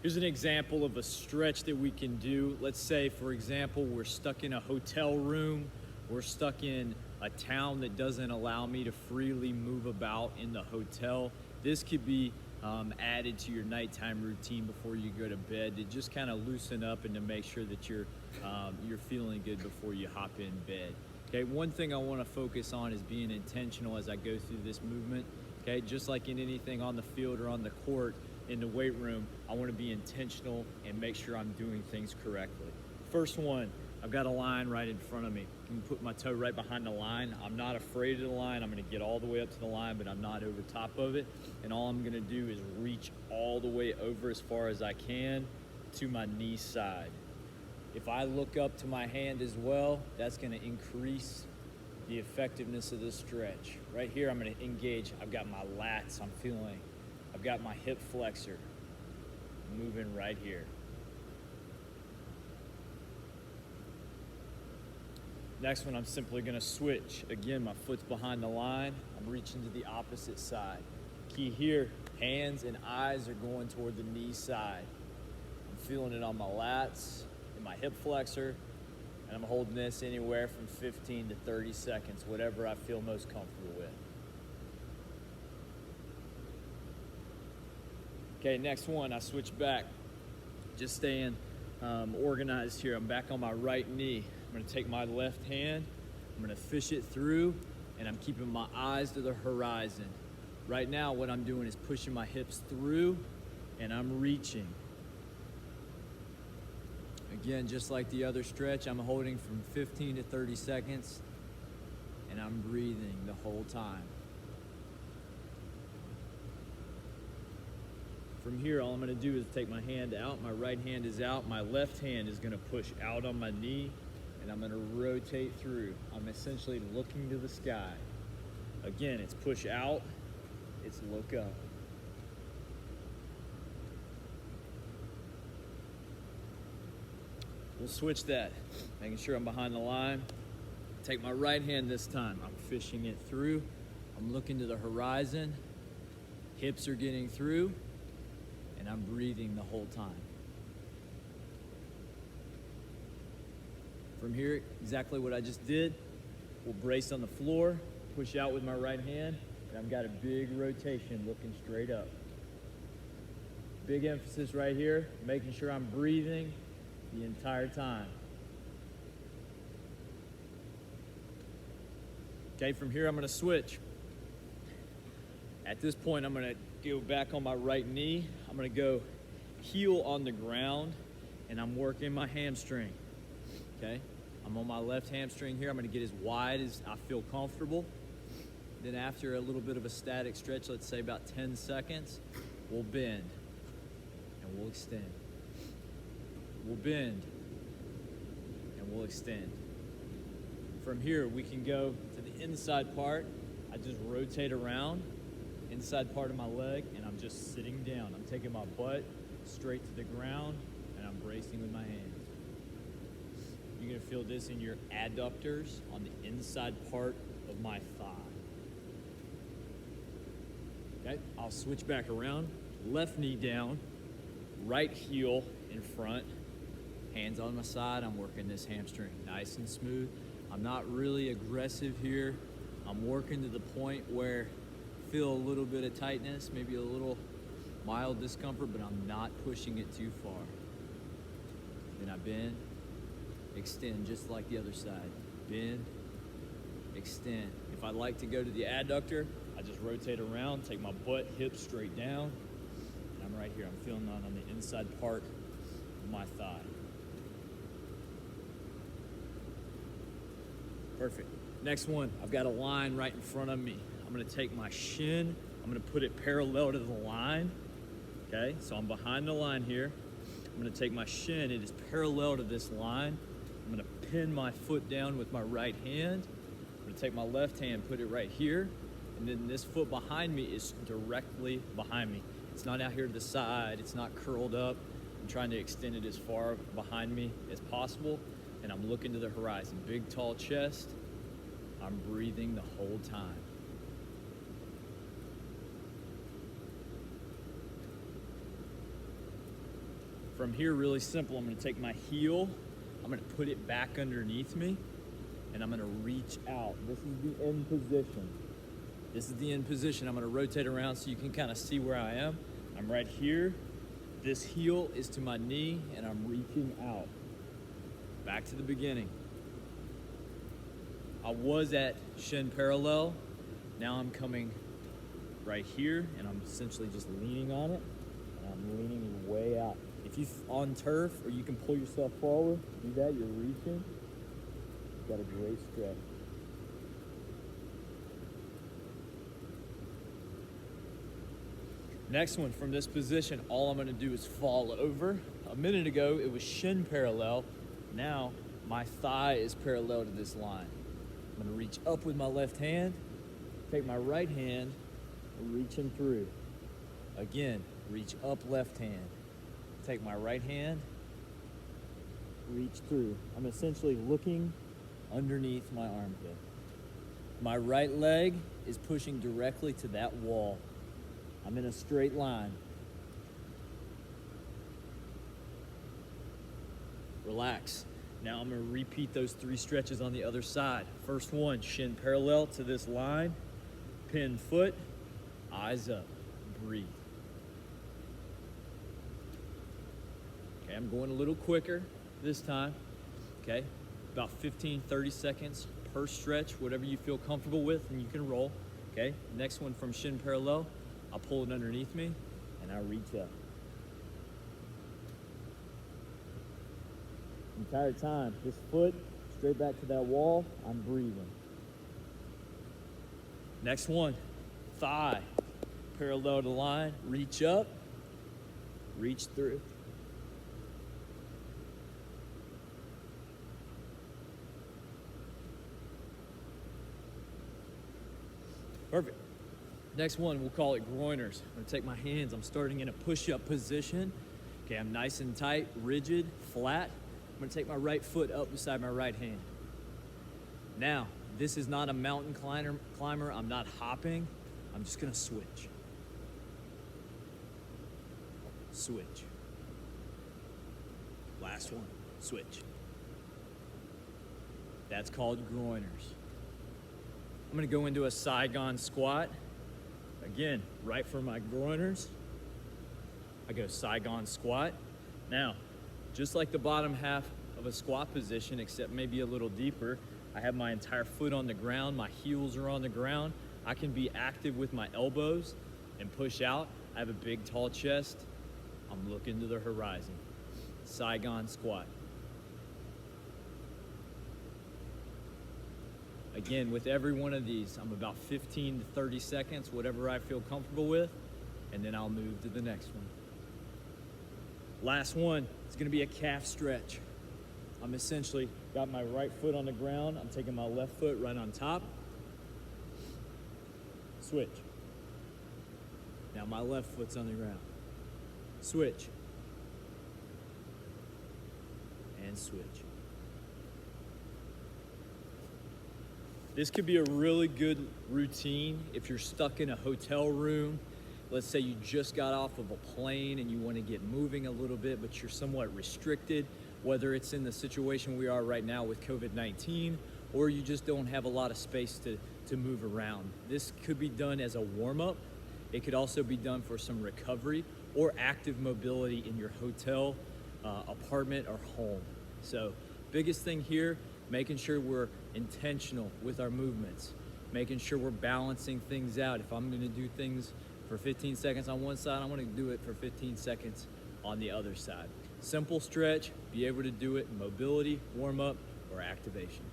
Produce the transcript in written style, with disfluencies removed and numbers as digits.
Here's an example of a stretch that we can do. Let's say, for example, we're stuck in a hotel room. We're stuck in a town that doesn't allow me to freely move about in the hotel. This could be added to your nighttime routine before you go to bed to just kind of loosen up and to make sure that you're feeling good before you hop in bed. Okay, one thing I want to focus on is being intentional as I go through this movement. Okay, just like in anything on the field or on the court, in the weight room, I want to be intentional and make sure I'm doing things correctly. First one, I've got a line right in front of me. I can put my toe right behind the line. I'm not afraid of the line. I'm going to get all the way up to the line, but I'm not over top of it. And all I'm going to do is reach all the way over as far as I can to my knee side. If I look up to my hand as well, that's going to increase the effectiveness of the stretch. Right here, I'm going to engage. I've got my lats, I'm feeling. I've got my hip flexor moving right here. Next one, I'm simply going to switch. Again, my foot's behind the line. I'm reaching to the opposite side. Key here, hands and eyes are going toward the knee side. I'm feeling it on my lats and my hip flexor, and I'm holding this anywhere from 15 to 30 seconds, whatever I feel most comfortable with. Okay, next one, I switch back. Just staying organized here. I'm back on my right knee. I'm gonna take my left hand, I'm gonna fish it through, and I'm keeping my eyes to the horizon. Right now, what I'm doing is pushing my hips through, and I'm reaching. Again, just like the other stretch, I'm holding from 15 to 30 seconds, and I'm breathing the whole time. From here, all I'm going to do is take my hand out. My right hand is out. My left hand is going to push out on my knee, and I'm going to rotate through. I'm essentially looking to the sky. Again, it's push out, it's look up. We'll switch that, making sure I'm behind the line. Take my right hand this time. I'm fishing it through. I'm looking to the horizon. Hips are getting through. And I'm breathing the whole time. From here, exactly what I just did. We'll brace on the floor, push out with my right hand, and I've got a big rotation looking straight up. Big emphasis right here, making sure I'm breathing the entire time. Okay, from here I'm gonna switch. At this point, I'm gonna go back on my right knee. I'm gonna go heel on the ground, and I'm working my hamstring, okay? I'm on my left hamstring here. I'm gonna get as wide as I feel comfortable. Then after a little bit of a static stretch, let's say about 10 seconds, we'll bend, and we'll extend. We'll bend, and we'll extend. From here, we can go to the inside part. I just rotate around, inside part of my leg, and I'm just sitting down. I'm taking my butt straight to the ground, and I'm bracing with my hands. You're gonna feel this in your adductors on the inside part of my thigh. Okay, I'll switch back around, left knee down, right heel in front, hands on my side. I'm working this hamstring nice and smooth. I'm not really aggressive here. I'm working to the point where feel a little bit of tightness, maybe a little mild discomfort, but I'm not pushing it too far. Then I bend, extend, just like the other side. Bend, extend. If I like to go to the adductor, I just rotate around, take my butt, hips straight down, and I'm right here. I'm feeling that on the inside part of my thigh. Perfect. Next one, I've got a line right in front of me. I'm gonna take my shin, I'm gonna put it parallel to the line, okay? So I'm behind the line here. I'm gonna take my shin, it is parallel to this line. I'm gonna pin my foot down with my right hand. I'm gonna take my left hand, put it right here, and then this foot behind me is directly behind me. It's not out here to the side, it's not curled up. I'm trying to extend it as far behind me as possible, and I'm looking to the horizon. Big, tall chest. I'm breathing the whole time. From here, really simple. I'm gonna take my heel, I'm gonna put it back underneath me, and I'm gonna reach out. This is the end position. This is the end position. I'm gonna rotate around so you can kind of see where I am. I'm right here. This heel is to my knee, and I'm reaching out. Back to the beginning. I was at shin parallel. Now I'm coming right here, and I'm essentially just leaning on it, and I'm leaning way out. If you on turf, or you can pull yourself forward, do that, you're reaching. You've got a great stretch. Next one, from this position, all I'm gonna do is fall over. A minute ago, it was shin parallel. Now, my thigh is parallel to this line. I'm gonna reach up with my left hand, take my right hand, reaching through. Again, reach up left hand. Take my right hand, reach through. I'm essentially looking underneath my armpit. My right leg is pushing directly to that wall. I'm in a straight line. Relax. Now I'm gonna repeat those 3 stretches on the other side. First one, shin parallel to this line, pin foot, eyes up, breathe. Okay, I'm going a little quicker this time, okay? About 15, 30 seconds per stretch, whatever you feel comfortable with, and you can roll, okay? Next one, from shin parallel, I'll pull it underneath me, and I reach up. Entire time, this foot straight back to that wall, I'm breathing. Next one, thigh, parallel to line, reach up, reach through. Perfect. Next one, we'll call it groiners. I'm gonna take my hands, I'm starting in a push-up position. Okay, I'm nice and tight, rigid, flat. I'm gonna take my right foot up beside my right hand. Now, this is not a mountain climber. I'm not hopping. I'm just gonna switch. Switch. Last one, switch. That's called groiners. I'm gonna go into a Saigon squat. Again, right for my groiners, I go Saigon squat. Now, just like the bottom half of a squat position, except maybe a little deeper, I have my entire foot on the ground, my heels are on the ground. I can be active with my elbows and push out. I have a big, tall chest. I'm looking to the horizon. Saigon squat. Again, with every one of these, I'm about 15 to 30 seconds, whatever I feel comfortable with, and then I'll move to the next one. Last one is gonna be a calf stretch. I'm essentially got my right foot on the ground, I'm taking my left foot right on top. Switch. Now my left foot's on the ground. Switch. And switch. This could be a really good routine if you're stuck in a hotel room. Let's say you just got off of a plane and you want to get moving a little bit, but you're somewhat restricted, whether it's in the situation we are right now with COVID-19, or you just don't have a lot of space to move around. This could be done as a warm-up. It could also be done for some recovery or active mobility in your hotel, apartment, or home. So biggest thing here, making sure we're intentional with our movements, making sure we're balancing things out. If I'm gonna do things for 15 seconds on one side, I'm gonna do it for 15 seconds on the other side. Simple stretch, be able to do it in mobility, warm up, or activation.